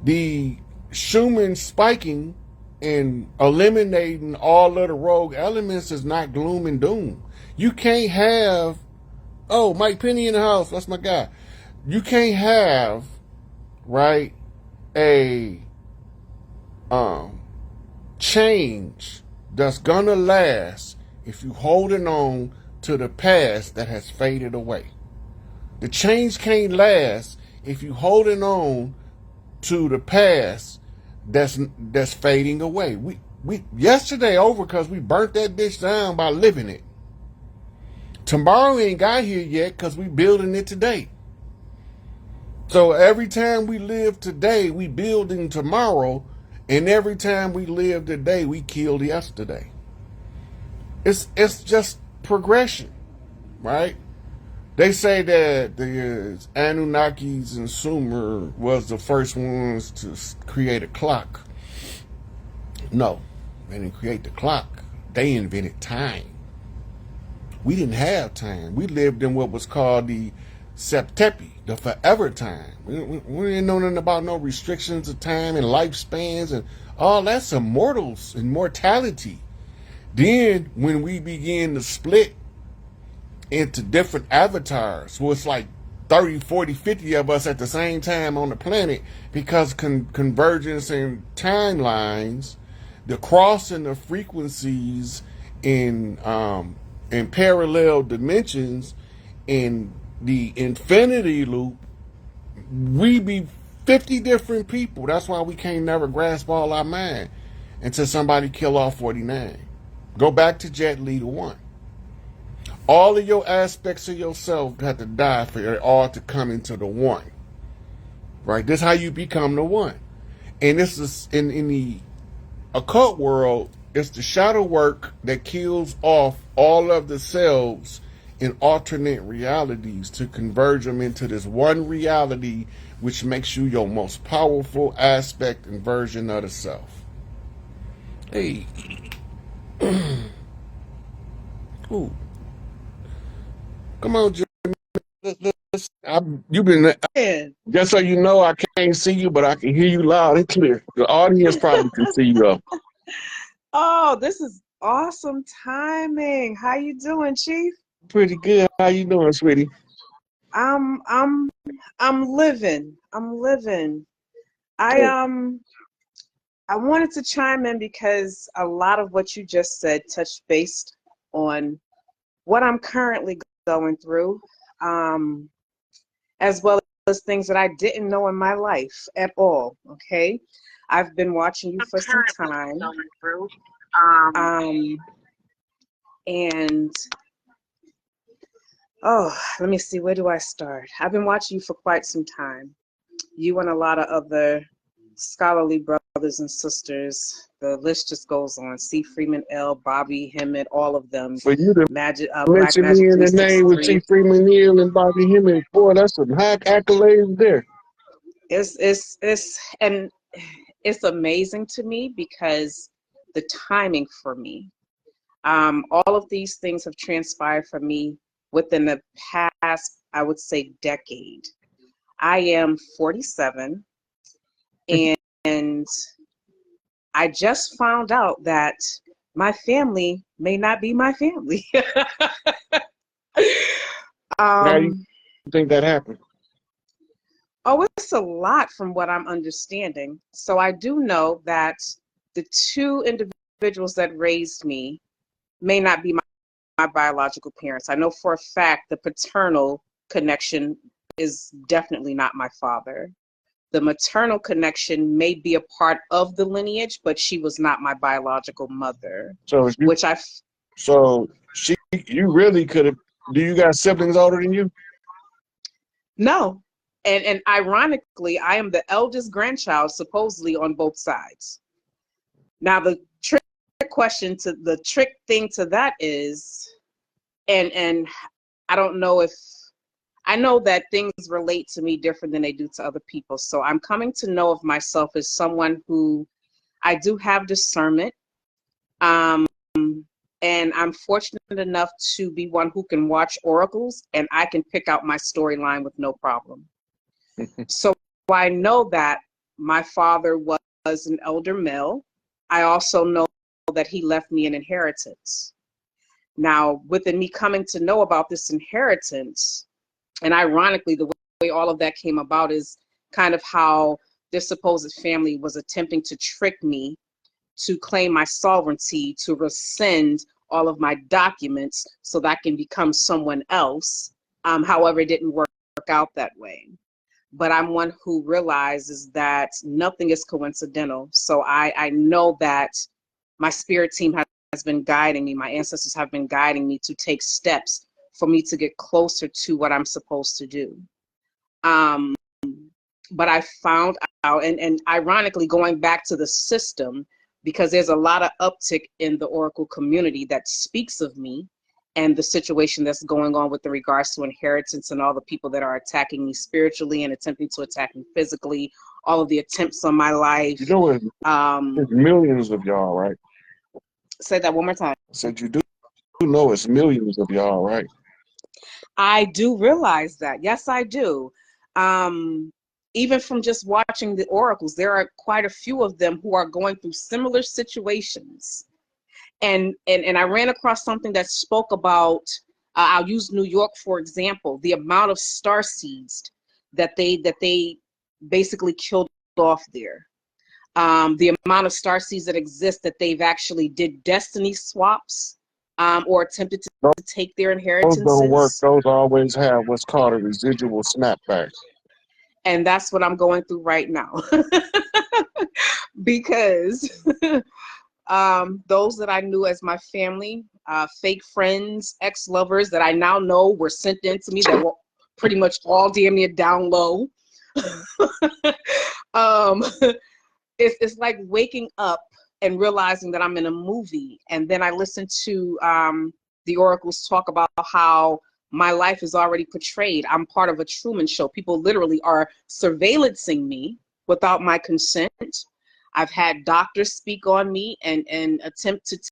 The Schumann spiking and eliminating all of the rogue elements is not gloom and doom. You can't have, oh, Mike Penny in the house, that's my guy. You can't have, right, a change that's gonna last if you holding on to the past that has faded away. The change can't last if you holding on to the past that's fading away. We yesterday over because we burnt that bitch down by living it. Tomorrow ain't got here yet because we building it today. So every time we live today, we building tomorrow, and every time we live today, we killed yesterday. It's just progression, right? They say that the Anunnakis and Sumer was the first ones to create a clock. No, they didn't create the clock. They invented time. We didn't have time. We lived in what was called the Septepi, the forever time. We didn't know nothing about no restrictions of time and lifespans and all that's immortality. Then when we begin to split into different avatars, so it's like 30, 40, 50 of us at the same time on the planet, because convergence in timelines, the crossing of frequencies in parallel dimensions, in the infinity loop, we be 50 different people. That's why we can't never grasp all our mind until somebody kill off 49. Go back to Jet Li to 1. All of your aspects of yourself have to die for it all to come into the one. Right? This is how you become the one. And this is in the occult world, it's the shadow work that kills off all of the selves in alternate realities to converge them into this one reality, which makes you your most powerful aspect and version of the self. Hey. Ooh. Come on, Jimmy. You've been just so you know, I can't see you, but I can hear you loud and clear. The audience probably can see you up. Oh, this is awesome timing. How you doing, Chief? Pretty good. How you doing, sweetie? I'm living. I wanted to chime in because a lot of what you just said touched based on what I'm currently going through, as well as things that I didn't know in my life at all. Okay, I've been watching you for some time, and oh, let me see, where do I start? I've been watching you for quite some time. You and a lot of other scholarly brothers and sisters. The list just goes on. C. Freeman L., Bobby Hemmett, all of them. For you to Magic, Black mention Magic me in the name with C. Freeman Hill and Bobby Hemmett, boy, that's some high accolades there. And it's amazing to me because the timing for me, all of these things have transpired for me within the past, I would say, decade. I am 47, and I just found out that my family may not be my family. think that happened? Oh, it's a lot from what I'm understanding. So I do know that the two individuals that raised me may not be my biological parents. I know for a fact the paternal connection is definitely not my father. The maternal connection may be a part of the lineage, but she was not my biological mother, So if you, which I, so you really could have. Do you got siblings older than you? no. And ironically, I am the eldest grandchild, supposedly on both sides. Now, the trick thing to that is, and I don't know if, I know that things relate to me different than they do to other people. So I'm coming to know of myself as someone who, I do have discernment. And I'm fortunate enough to be one who can watch oracles, and I can pick out my storyline with no problem. So I know that my father was an elder male. I also know that he left me an inheritance. Now, within me coming to know about this inheritance, and ironically, the way all of that came about is kind of how this supposed family was attempting to trick me to claim my sovereignty, to rescind all of my documents so that I can become someone else. However, it didn't work out that way. But I'm one who realizes that nothing is coincidental. So I know that my spirit team has been guiding me. My ancestors have been guiding me to take steps for me to get closer to what I'm supposed to do. But I found out, and ironically, going back to the system, because there's a lot of uptick in the oracle community that speaks of me and the situation that's going on with the regards to inheritance and all the people that are attacking me spiritually and attempting to attack me physically, all of the attempts on my life. You know, it's millions of y'all, right? Say that one more time. I said you do know it's millions of y'all, right? I do realize that. Yes, I do. Even from just watching the oracles, there are quite a few of them who are going through similar situations. And I ran across something that spoke about, I'll use New York for example, the amount of star seeds that they basically killed off there. The amount of star seeds that exist that they've actually did destiny swaps, or attempted to take their inheritances. Those don't work. Those always have what's called a residual snapback. And that's what I'm going through right now. Because those that I knew as my family, fake friends, ex-lovers that I now know were sent in to me that were pretty much all damn near down low. It's like waking up and realizing that I'm in a movie, and then I listen to the oracles talk about how my life is already portrayed. I'm part of a Truman Show. People literally are surveillancing me without my consent. I've had doctors speak on me and attempt to